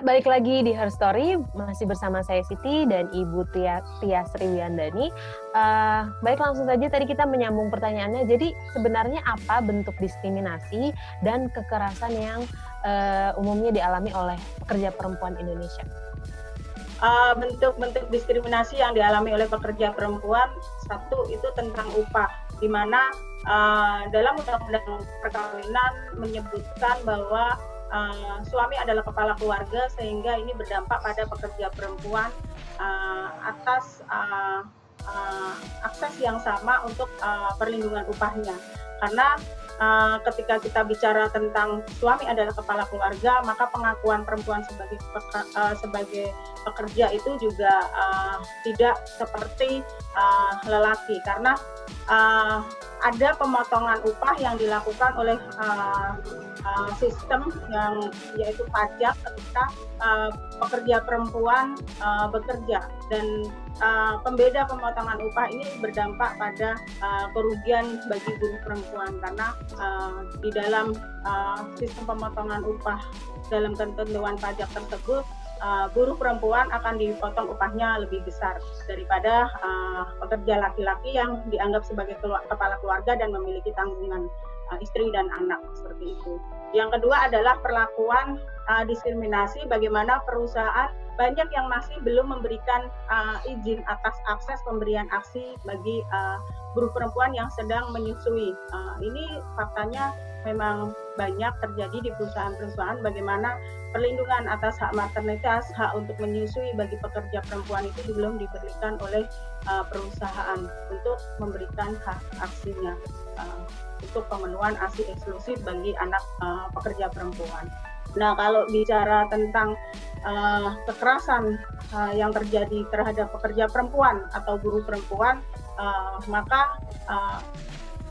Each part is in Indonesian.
Ya, balik lagi di Her Story, masih bersama saya Siti dan Ibu Tia Sriwiyandani. Baik, langsung saja tadi kita menyambung pertanyaannya. Jadi sebenarnya apa bentuk diskriminasi dan kekerasan yang umumnya dialami oleh pekerja perempuan Indonesia? Bentuk-bentuk diskriminasi yang dialami oleh pekerja perempuan, satu itu tentang upah, di mana dalam undang-undang perkawinan menyebutkan bahwa suami adalah kepala keluarga, sehingga ini berdampak pada pekerja perempuan atas akses yang sama untuk perlindungan upahnya. Karena ketika kita bicara tentang suami adalah kepala keluarga, maka pengakuan perempuan sebagai pekerja itu juga tidak seperti lelaki, karena ada pemotongan upah yang dilakukan oleh sistem yang yaitu pajak ketika pekerja perempuan bekerja, dan pembeda pemotongan upah ini berdampak pada kerugian bagi buruh perempuan, karena di dalam sistem pemotongan upah dalam ketentuan pajak tersebut, buruh perempuan akan dipotong upahnya lebih besar daripada pekerja laki-laki yang dianggap sebagai kepala keluarga dan memiliki tanggungan istri dan anak, seperti itu. Yang kedua adalah perlakuan diskriminasi, bagaimana perusahaan banyak yang masih belum memberikan izin atas akses pemberian aksi bagi buruh perempuan yang sedang menyusui. Ini faktanya memang banyak terjadi di perusahaan-perusahaan, bagaimana perlindungan atas hak maternitas, hak untuk menyusui bagi pekerja perempuan itu belum diberikan oleh perusahaan untuk memberikan hak aksinya, untuk pemenuhan ASI eksklusif bagi anak pekerja perempuan. Nah, kalau bicara tentang kekerasan yang terjadi terhadap pekerja perempuan atau buruh perempuan, maka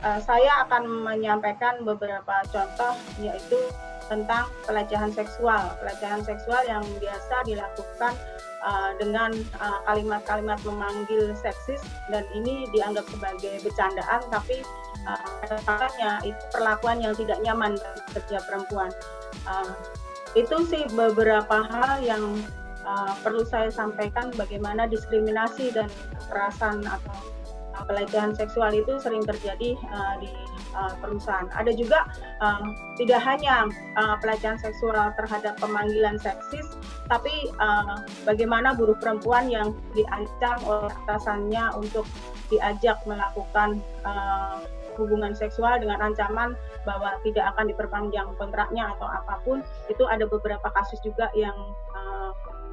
saya akan menyampaikan beberapa contoh, yaitu tentang pelecehan seksual. Pelecehan seksual yang biasa dilakukan dengan kalimat-kalimat memanggil seksis, dan ini dianggap sebagai bercandaan, tapi faktanya itu perlakuan yang tidak nyaman bagi pekerja perempuan. Itu sih beberapa hal yang perlu saya sampaikan, bagaimana diskriminasi dan kekerasan atau pelecehan seksual itu sering terjadi di perusahaan. Ada juga tidak hanya pelecehan seksual terhadap pemanggilan seksis, tapi bagaimana buruh perempuan yang diancam oleh atasannya untuk diajak melakukan hubungan seksual dengan ancaman bahwa tidak akan diperpanjang kontraknya atau apapun. Itu ada beberapa kasus juga yang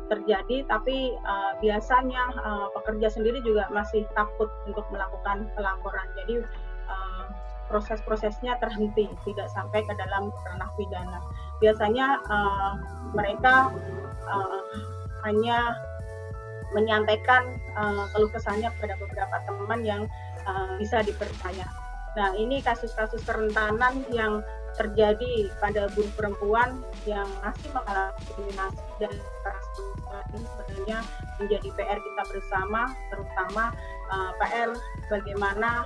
terjadi, tapi biasanya pekerja sendiri juga masih takut untuk melakukan pelaporan. Jadi proses-prosesnya terhenti, tidak sampai ke dalam ranah pidana. Biasanya mereka hanya menyampaikan keluh kesahnya kepada beberapa teman yang bisa dipercaya. Nah, ini kasus-kasus kerentanan yang terjadi pada buruh perempuan yang masih mengalami diskriminasi dan kekerasan ini sebenarnya menjadi PR kita bersama, terutama PR bagaimana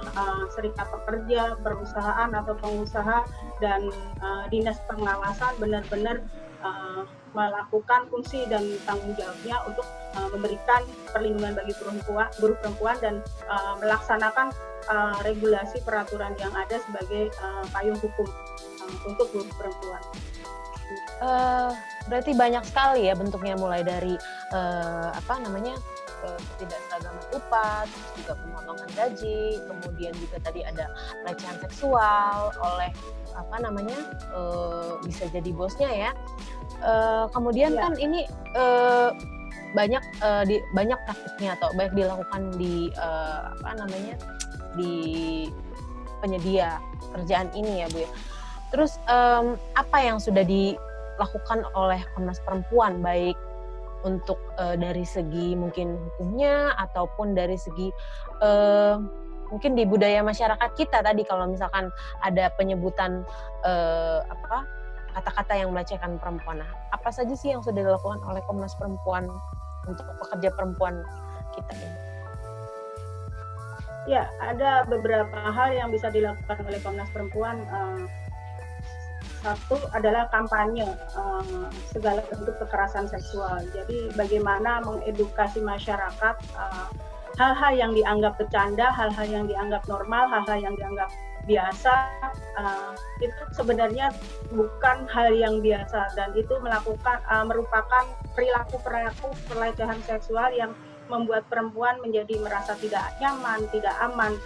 serikat pekerja, perusahaan atau pengusaha, dan dinas pengawasan benar-benar melakukan fungsi dan tanggung jawabnya untuk memberikan perlindungan bagi buruh perempuan dan melaksanakan regulasi peraturan yang ada sebagai payung hukum untuk buruh perempuan. Berarti banyak sekali ya bentuknya, mulai dari ketidakseragaman upah, terus juga pemotongan gaji, kemudian juga tadi ada pelecehan seksual oleh bisa jadi bosnya ya. Kemudian kan ini banyak praktiknya atau banyak dilakukan di di penyedia kerjaan ini ya Bu ya. Terus apa yang sudah dilakukan oleh Komnas Perempuan, baik untuk dari segi mungkin hukumnya ataupun dari segi mungkin di budaya masyarakat kita tadi, kalau misalkan ada penyebutan kata-kata yang melecehkan perempuan. Nah, apa saja sih yang sudah dilakukan oleh Komnas Perempuan untuk pekerja perempuan kita ini? Ya, ada beberapa hal yang bisa dilakukan oleh Komnas Perempuan. satu adalah kampanye segala bentuk kekerasan seksual. Jadi bagaimana mengedukasi masyarakat hal-hal yang dianggap bercanda, hal-hal yang dianggap normal, hal-hal yang dianggap biasa, itu sebenarnya bukan hal yang biasa, dan itu merupakan perilaku pelecehan seksual yang membuat perempuan menjadi merasa tidak nyaman, tidak aman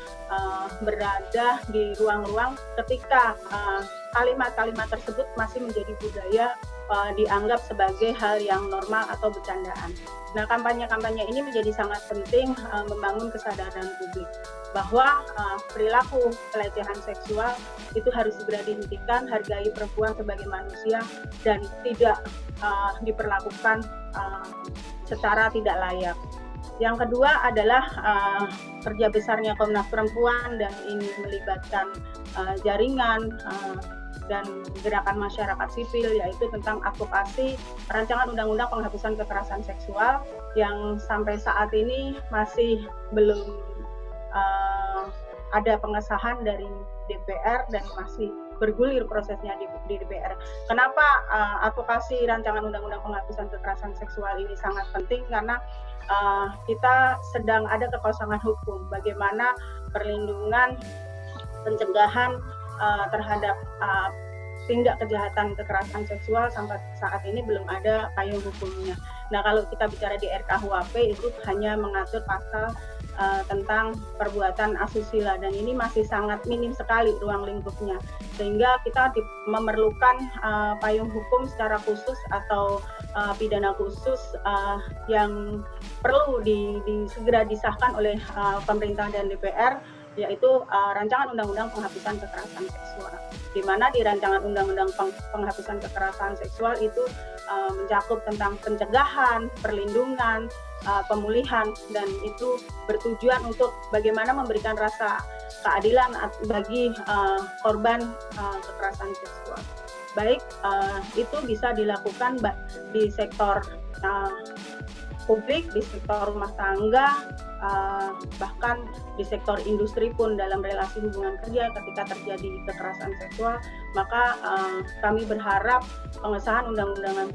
berada di ruang-ruang ketika kalimat-kalimat tersebut masih menjadi budaya dianggap sebagai hal yang normal atau bercandaan. Nah, kampanye-kampanye ini menjadi sangat penting membangun kesadaran publik bahwa perilaku pelecehan seksual itu harus segera dihentikan, hargai perempuan sebagai manusia dan tidak diperlakukan secara tidak layak. Yang kedua adalah kerja besarnya Komnas Perempuan, dan ini melibatkan jaringan dan gerakan masyarakat sipil, yaitu tentang advokasi rancangan undang-undang penghapusan kekerasan seksual yang sampai saat ini masih belum ada pengesahan dari DPR dan masih bergulir prosesnya di DPR. Kenapa advokasi rancangan undang-undang penghapusan kekerasan seksual ini sangat penting? Karena kita sedang ada kekosongan hukum. Bagaimana perlindungan, pencegahan terhadap tindak kejahatan kekerasan seksual sampai saat ini belum ada payung hukumnya. Nah, kalau kita bicara di RKUHP itu hanya mengatur pasal tentang perbuatan asusila, dan ini masih sangat minim sekali ruang lingkupnya, sehingga kita memerlukan payung hukum secara khusus atau pidana khusus yang perlu segera disahkan oleh pemerintah dan DPR, yaitu rancangan undang-undang penghapusan kekerasan seksual, di mana di rancangan undang-undang penghapusan kekerasan seksual itu mencakup tentang pencegahan, perlindungan, pemulihan, dan itu bertujuan untuk bagaimana memberikan rasa keadilan bagi korban kekerasan seksual. Baik itu bisa dilakukan di sektor publik, di sektor rumah tangga, bahkan di sektor industri pun dalam relasi hubungan kerja ketika terjadi kekerasan seksual, maka kami berharap pengesahan undang-undang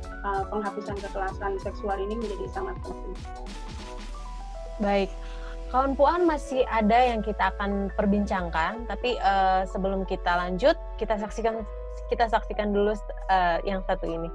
penghapusan kekerasan seksual ini menjadi sangat penting. Baik, kawan Puan, masih ada yang kita akan perbincangkan, tapi sebelum kita lanjut, kita saksikan dulu yang satu ini.